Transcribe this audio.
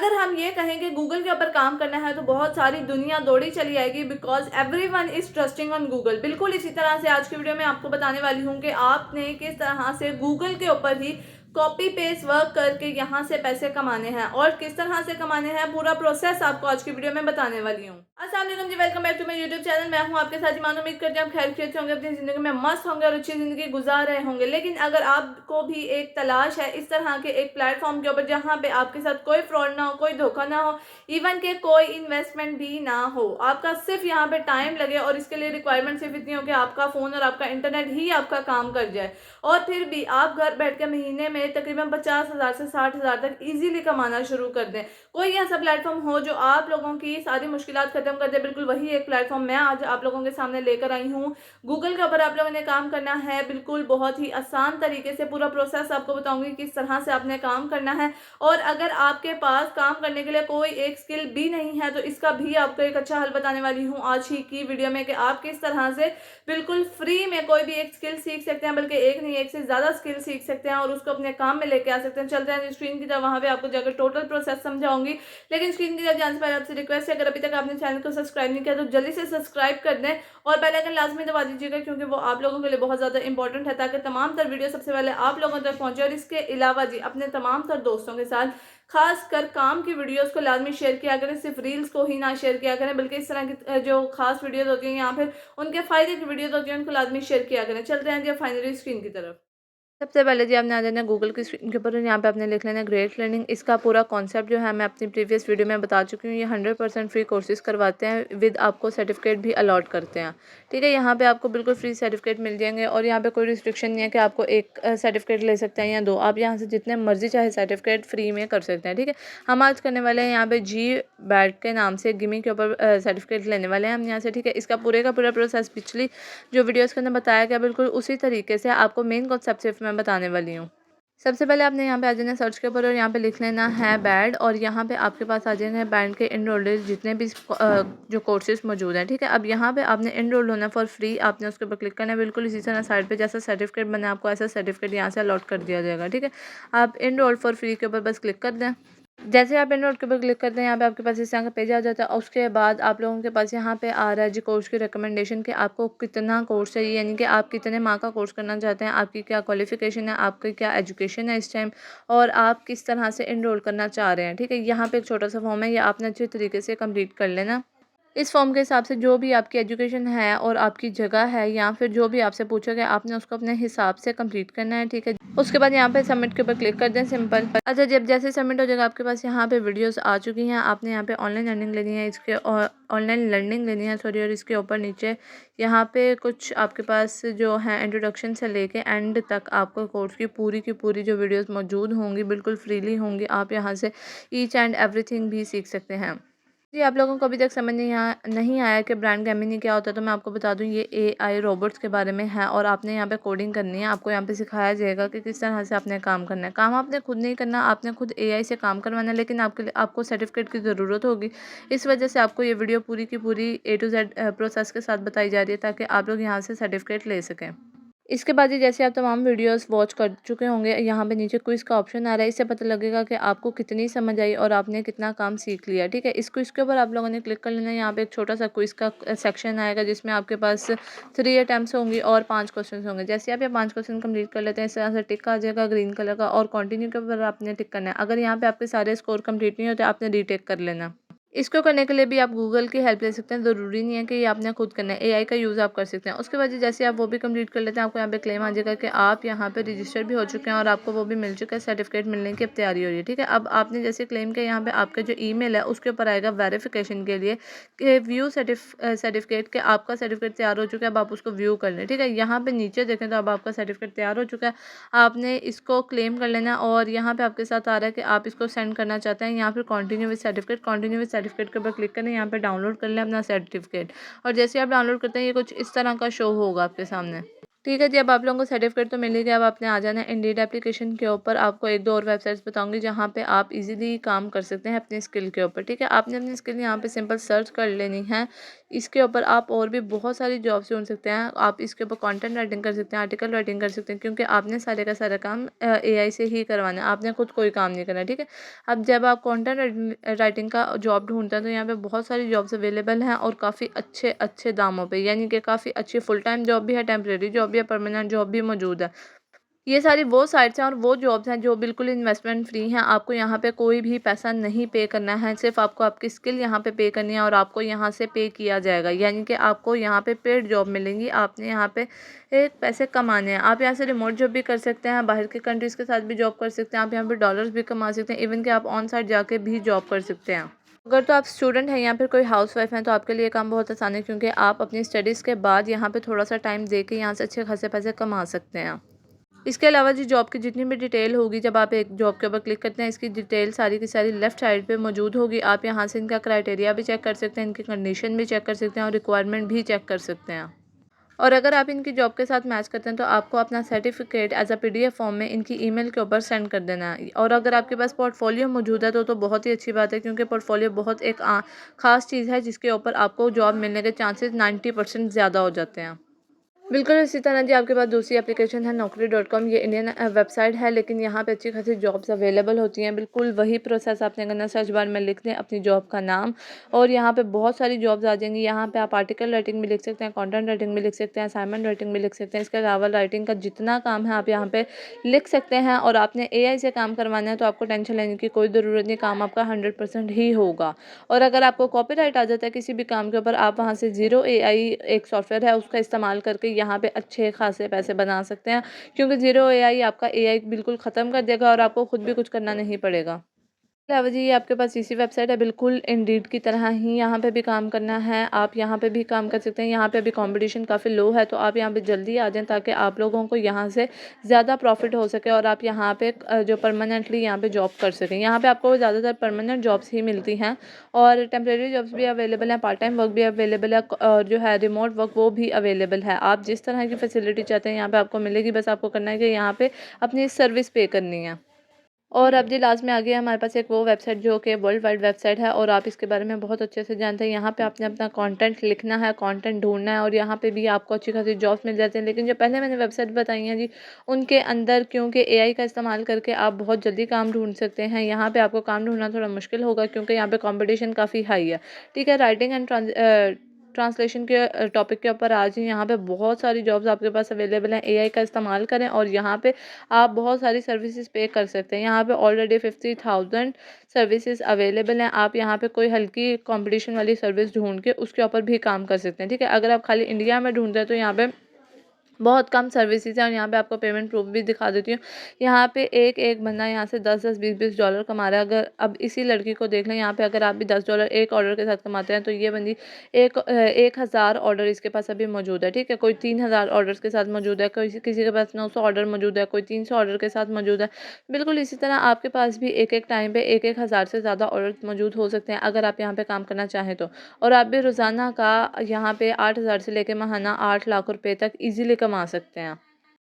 अगर हम ये कहें कि गूगल के ऊपर काम करना है तो बहुत सारी दुनिया दौड़ी चली आएगी, because everyone is trusting on Google. बिल्कुल इसी तरह से आज की वीडियो में आपको बताने वाली हूँ कि आपने किस तरह से गूगल के ऊपर ही कॉपी पेस्ट वर्क करके यहाँ से पैसे कमाने हैं और किस तरह से कमाने हैं, पूरा प्रोसेस आपको आज की वीडियो में बताने वाली हूँ। अस्सलाम वालेकुम जी, welcome back to my YouTube channel. मैं हूँ आपके साथ ईमान। उम्मीद करती हूँ आप खैर खैरियत से होंगे, अपनी जिंदगी में मस्त होंगे और अच्छी जिंदगी गुजार रहे होंगे। लेकिन अगर आपको भी एक तलाश है इस तरह के एक प्लेटफॉर्म के ऊपर जहाँ पे आपके साथ कोई फ्रॉड ना हो, कोई धोखा ना हो, इवन के कोई इन्वेस्टमेंट भी ना हो, आपका सिर्फ यहाँ पे टाइम लगे और इसके लिए रिक्वायरमेंट सिर्फ इतनी हो कि आपका फोन और आपका इंटरनेट ही आपका काम कर जाए, और फिर भी आप घर बैठ के महीने में तकरीबन 50,000 से 60,000 तक इजीली कमाना शुरू कर दें। कोई ऐसा प्लेटफॉर्म हो जो आप लोगों की सारी मुश्किलात खत्म कर दे, बिल्कुल वही एक प्लेटफॉर्म मैं आज आप लोगों के सामने लेकर आई हूँ। गूगल के ऊपर आप लोगों ने काम करना है, बिल्कुल बहुत ही आसान तरीके से पूरा प्रोसेस आपको बताऊंगी किस तरह से आपने काम करना है। और अगर आपके पास काम करने के लिए कोई एक स्किल भी नहीं है तो इसका भी आपको एक अच्छा हल बताने वाली हूँ आज ही की वीडियो में कि आप किस तरह से बिल्कुल फ्री में कोई भी एक स्किल सीख सकते हैं, बल्कि एक नहीं एक से ज्यादा स्किल सीख सकते हैं और उसको अपने काम में लेके आ सकते हैं। चलते हैं स्क्रीन की तरफ, वहां पे आपको जाकर टोटल प्रोसेस समझाऊंगी। लेकिन स्क्रीन की तरफ जाने से पहले आपसे रिक्वेस्ट है, अगर अभी तक आपने चैनल को सब्सक्राइब नहीं किया तो जल्दी से सब्सक्राइब कर दें और बेल आइकन लाजमी दबा दीजिएगा, क्योंकि वो आप लोगों के लिए बहुत ज्यादा इंपॉर्टेंट है, ताकि तमाम तर वीडियो सबसे पहले आप लोगों तक पहुंचे। और इसके अलावा जी अपने तमाम तर दोस्तों के साथ खास कर काम की वीडियोस को लाजमी शेयर किया करें, सिर्फ रील्स को ही ना शेयर किया करें, बल्कि इस तरह की जो खास वीडियोस होती हैं या फिर उनके फायदे की वीडियोस होती हैं उनको लाजमी शेयर किया करें। चलते हैं जी फाइनली स्क्रीन की तरफ। सबसे पहले जी आपने आ जाना गूगल की स्क्रीन के ऊपर, यहाँ पे आपने लिख लेना ग्रेट लर्निंग। इसका पूरा कॉन्सेप्ट जो है मैं अपनी प्रीवियस वीडियो में बता चुकी हूँ। ये 100% फ्री कोर्सेज करवाते हैं, विद आपको सर्टिफिकेट भी अलॉट करते हैं। ठीक है, यहाँ पे आपको बिल्कुल फ्री सर्टिफिकेट मिल जाएंगे और यहाँ पे कोई रिस्ट्रिक्शन नहीं है कि आपको एक सर्टिफिकेट ले सकते हैं या दो। आप यहाँ से जितने मर्जी चाहे सर्टिफिकेट फ्री में कर सकते हैं। ठीक है, हम आज करने वाले हैं यहाँ पे जी बैट के नाम से गिमी के ऊपर सर्टिफिकेट लेने वाले हैं हम यहाँ से। ठीक है, इसका पूरे का पूरा प्रोसेस पिछली जो वीडियोस के अंदर बताया गया बिल्कुल उसी तरीके से आपको मेन कॉन्सेप्ट सिर्फ मैं बताने वाली हूँ। सबसे पहले आपने यहाँ पे आ जाना सर्च के ऊपर और यहाँ पे लिख लेना है बैड, और यहाँ पे आपके पास आ जाएंगे बैंड के इनरोल्ड जितने भी जो कोर्सेज मौजूद हैं। ठीक है, अब यहाँ पे आपने इनरोल होना फॉर फ्री, आपने उसके ऊपर क्लिक करना है। बिल्कुल इसी तरह साइड पे जैसा सर्टिफिकेट बना आपको ऐसा सर्टिफिकेट यहाँ से अलॉट कर दिया जाएगा। ठीक है, आप इनरोल फॉर फ्री के ऊपर बस क्लिक कर दें। जैसे आप इनरोल के ऊपर क्लिक करते हैं यहाँ पे आपके पास इस तरह का पेज आ जाता है। और उसके बाद आप लोगों के पास यहाँ पे आ रहा है जी कोर्स की रिकमेंडेशन कि आपको कितना कोर्स चाहिए, यानी कि आप कितने माह का कोर्स करना चाहते हैं, आपकी क्या क्वालिफिकेशन है, आपकी क्या एजुकेशन है इस टाइम, और आप किस तरह से इनरोल करना चाह रहे हैं। ठीक है, यहाँ पे एक छोटा सा फॉर्म है, ये आपने अच्छे तरीके से कंप्लीट कर लेना। इस फॉर्म के हिसाब से जो भी आपकी एजुकेशन है और आपकी जगह है या फिर जो भी आपसे पूछा गया आपने उसको अपने हिसाब से कंप्लीट करना है। ठीक है, उसके बाद यहाँ पे सबमिट के ऊपर क्लिक कर दें, सिंपल। अच्छा, जब जैसे सबमिट हो जाएगा आपके पास यहाँ पे वीडियोस आ चुकी हैं। आपने यहाँ पे ऑनलाइन लर्निंग लेनी है, इसके ऑनलाइन लर्निंग लेनी है सॉरी, और इसके ऊपर नीचे यहाँ पे कुछ आपके पास जो है इंट्रोडक्शन से लेके एंड तक आपको कोर्स की पूरी जो वीडियोस मौजूद होंगी बिल्कुल फ्रीली होंगी। आप यहाँ से ईच एंड एवरीथिंग भी सीख सकते हैं। जी, आप लोगों को अभी तक समझ नहीं आया कि ब्रांड गेमिंग क्या होता है, तो मैं आपको बता दूं ये एआई रोबोट्स के बारे में है और आपने यहाँ पे कोडिंग करनी है। आपको यहाँ पे सिखाया जाएगा कि किस तरह से आपने काम करना है। काम आपने खुद नहीं करना, आपने खुद एआई से काम करवाना है, लेकिन आपको सर्टिफिकेट की ज़रूरत होगी। इस वजह से आपको ये वीडियो पूरी की पूरी A to Z प्रोसेस के साथ बताई जा रही है, ताकि आप लोग यहाँ से सर्टिफिकेट ले सकें। इसके बाद ही जैसे आप तमाम वीडियोस वॉच कर चुके होंगे, यहाँ पे नीचे क्विज़ का ऑप्शन आ रहा है। इससे पता लगेगा कि आपको कितनी समझ आई और आपने कितना काम सीख लिया। ठीक है, इस क्विज़ के ऊपर आप लोगों ने क्लिक कर लेना है। यहाँ पे एक छोटा सा क्विज़ का सेक्शन आएगा जिसमें आपके पास 3 अटैम्प्ट्स होंगी और 5 क्वेश्चन होंगे। जैसे आप ये 5 क्वेश्चन कंप्लीट कर लेते हैं इस तरह से टिक आ जाएगा ग्रीन कलर का, और कंटिन्यू के ऊपर आपने टिक करना है। अगर यहाँ पे आपके सारे स्कोर कंप्लीट नहीं होते आपने रीटेक कर लेना। इसको करने के लिए भी आप गूगल की हेल्प ले सकते हैं, ज़रूरी नहीं है कि ये आपने खुद करना है, एआई का यूज़ आप कर सकते हैं। उसके बाद जैसे आप वो भी कंप्लीट कर लेते हैं आपको यहाँ पे क्लेम आ जाएगा कि आप यहाँ पे रजिस्टर भी हो चुके हैं और आपको वो भी मिल चुका है, सर्टिफिकेट मिलने की अब तैयारी हो रही है। ठीक है, अब आपने जैसे क्लेम किया, यहाँ पे आपका जो ईमेल है उसके ऊपर आएगा वेरिफिकेशन के लिए कि व्यू सर्टिफिकेट के आपका सर्टिफिकेट तैयार हो चुका है, अब आप उसको व्यू कर लें। ठीक है, यहाँ पे नीचे देखें तो अब आपका सर्टिफिकेट तैयार हो चुका है, आपने इसको क्लेम कर लेना। और यहाँ पे आपके साथ आ रहा है कि आप इसको सेंड करना चाहते हैं, यहाँ फिर कंटिन्यू विद सर्टिफिकेट के ऊपर क्लिक करें, यहाँ पे डाउनलोड कर लें अपना सर्टिफिकेट। और जैसे आप डाउनलोड करते हैं ये कुछ इस तरह का शो होगा आपके सामने। ठीक है जी, अब आप लोगों को सर्टिफिकेट तो मिल ही गया। अब आपने आ जाना है इंडीड एप्लीकेशन के ऊपर। आपको एक दो और वेबसाइट्स बताऊंगी जहाँ पे आप इजीली काम कर सकते हैं अपनी स्किल के ऊपर। ठीक है, आपने अपनी स्किल यहाँ पे सिंपल सर्च कर लेनी है। इसके ऊपर आप और भी बहुत सारी जॉब्स ढूंढ सकते हैं। आप इसके ऊपर कंटेंट राइटिंग कर सकते हैं, आर्टिकल राइटिंग कर सकते हैं, क्योंकि आपने सारे का सारा काम एआई से ही करवाना है। आपने खुद कोई काम नहीं करना। ठीक है, अब जब आप कंटेंट राइटिंग का जॉब ढूंढते हैं तो यहाँ पे बहुत सारी जॉब्स अवेलेबल हैं और काफ़ी अच्छे अच्छे दामों पे, यानी कि काफ़ी अच्छी फुल टाइम जॉब भी है, टेम्परेरी जॉब भी है, परमानेंट जॉब भी मौजूद है। ये सारी वो साइट्स हैं और वो जॉब्स हैं जो बिल्कुल इन्वेस्टमेंट फ्री हैं। आपको यहाँ पे कोई भी पैसा नहीं पे करना है, सिर्फ आपको आपकी स्किल यहाँ पे पे करनी है और आपको यहाँ से पे किया जाएगा, यानी कि आपको यहाँ पे पेड जॉब मिलेंगी। आपने यहाँ पे एक पैसे कमाने हैं। आप यहाँ से रिमोट जॉब भी कर सकते हैं, बाहर के कंट्रीज़ के साथ भी जॉब कर सकते हैं, आप यहाँ पे डॉलर्स भी कमा सकते हैं, इवन कि आप ऑन साइट जाके भी जॉब कर सकते हैं। अगर तो आप स्टूडेंट हैं या फिर कोई हाउस वाइफ हैं तो आपके लिए काम बहुत आसान है, क्योंकि आप अपनी स्टडीज़ के बाद यहाँ पे थोड़ा सा टाइम दे के यहाँ से अच्छे खासे पैसे कमा सकते हैं। इसके अलावा जी जॉब की जितनी भी डिटेल होगी, जब आप एक जॉब के ऊपर क्लिक करते हैं, इसकी डिटेल सारी की सारी लेफ्ट साइड पे मौजूद होगी। आप यहाँ से इनका क्राइटेरिया भी चेक कर सकते हैं, इनकी कंडीशन भी चेक कर सकते हैं और रिक्वायरमेंट भी चेक कर सकते हैं। और अगर आप इनकी जॉब के साथ मैच करते हैं तो आपको अपना certificate as a PDF form में इनकी ईमेल के ऊपर सेंड कर देना है। और अगर आपके पास पोर्टफोलियो मौजूद है तो बहुत ही अच्छी बात है, क्योंकि पोर्टफोलियो बहुत एक खास चीज़ है जिसके ऊपर आपको जॉब मिलने के चांसेस 90% ज़्यादा हो जाते हैं। बिल्कुल इसी तरह जी आपके पास दूसरी एप्लीकेशन है naukri.com। ये इंडियन वेबसाइट है, लेकिन यहाँ पे अच्छी खासी जॉब्स अवेलेबल होती हैं। बिल्कुल वही प्रोसेस आपने करना, सर्च बार में लिख दें अपनी जॉब का नाम और यहाँ पे बहुत सारी जॉब्स आ जाएंगी। यहाँ पे आप आर्टिकल राइटिंग भी लिख सकते हैं, कंटेंट राइटिंग भी लिख सकते हैं, असाइनमेंट राइटिंग भी लिख सकते हैं। इसके अलावा राइटिंग का जितना काम है आप यहाँ पे लिख सकते हैं। और आपने एआई से काम करवाना है तो आपको टेंशन लेने की कोई ज़रूरत नहीं, काम आपका 100% ही होगा। और अगर आपको कॉपीराइट आ जाता है किसी भी काम के ऊपर, आप वहाँ से ज़ीरो एआई एक सॉफ्टवेयर है उसका इस्तेमाल करके यहाँ पे अच्छे खासे पैसे बना सकते हैं, क्योंकि ज़ीरो एआई आपका एआई बिल्कुल ख़त्म कर देगा और आपको खुद भी कुछ करना नहीं पड़ेगा। इसके अलावा जी ये आपके पास इसी वेबसाइट है, बिल्कुल इंडीड की तरह ही यहाँ पे भी काम करना है। आप यहाँ पे भी काम कर सकते हैं। यहाँ पे अभी कंपटीशन काफ़ी लो है तो आप यहाँ पे जल्दी आ जाएं ताकि आप लोगों को यहाँ से ज़्यादा प्रॉफिट हो सके और आप यहाँ पे जो परमानेंटली यहाँ पे जॉब कर सकें। यहाँ पे आपको ज़्यादातर परमानेंट जॉब्स ही मिलती हैं और टेम्प्रेरी जॉब्स भी अवेलेबल हैं, पार्ट टाइम वर्क भी अवेलेबल है और जो है रिमोट वर्क वो भी अवेलेबल है। आप जिस तरह की फैसिलिटी चाहते हैं यहाँ पर आपको मिलेगी, बस आपको करना है कि यहाँ पर अपनी सर्विस पे करनी है। और अब जी लास्ट में आ गया हमारे पास एक वो वेबसाइट जो कि वर्ल्ड वाइड वेबसाइट है और आप इसके बारे में बहुत अच्छे से जानते हैं। यहाँ पे आपने अपना कंटेंट लिखना है, कंटेंट ढूंढना है और यहाँ पे भी आपको अच्छी खासी जॉब्स मिल जाती हैं। लेकिन जो पहले मैंने वेबसाइट बताई हैं जी, उनके अंदर क्योंकि एआई का इस्तेमाल करके आप बहुत जल्दी काम ढूंढ सकते हैं। यहाँ पे आपको काम ढूंढना थोड़ा मुश्किल होगा क्योंकि यहाँ पे कॉम्पिटिशन काफ़ी हाई है। ठीक है, राइटिंग एंड ट्रांसलेशन के टॉपिक के ऊपर आज ही यहाँ पे बहुत सारी जॉब्स आपके पास अवेलेबल हैं। एआई का इस्तेमाल करें और यहाँ पे आप बहुत सारी सर्विसेज पे कर सकते हैं। यहाँ पे ऑलरेडी 50,000 सर्विसेज अवेलेबल हैं। आप यहाँ पे कोई हल्की कंपटीशन वाली सर्विस ढूंढ के उसके ऊपर भी काम कर सकते हैं। ठीक है, अगर आप खाली इंडिया में ढूंढ रहे हैं तो यहाँ पे बहुत कम सर्विसेज हैं और यहाँ पे आपको पेमेंट प्रूफ भी दिखा देती हूँ। यहाँ पे एक एक बंदा यहाँ से 10-10 20-20 डॉलर कमा रहा है। अगर अब इसी लड़की को देख लें, यहाँ पे अगर आप भी $10 एक ऑर्डर के साथ कमाते हैं तो ये बंदी 1,000 ऑर्डर इसके पास अभी मौजूद है। ठीक है, कोई 3,000 ऑर्डर्स के साथ मौजूद है, कोई किसी के पास 900 ऑर्डर मौजूद है, कोई 300 ऑर्डर के साथ मौजूद है। बिल्कुल इसी तरह आपके पास भी एक एक टाइम पे एक 1,000 से ज़्यादा ऑर्डर मौजूद हो सकते हैं अगर आप यहाँ पे काम करना चाहें तो। और आप भी रोज़ाना का यहाँ पे 8,000 से लेकर माहाना 8 लाख रुपए तक ईजिली कमा सकते हैं।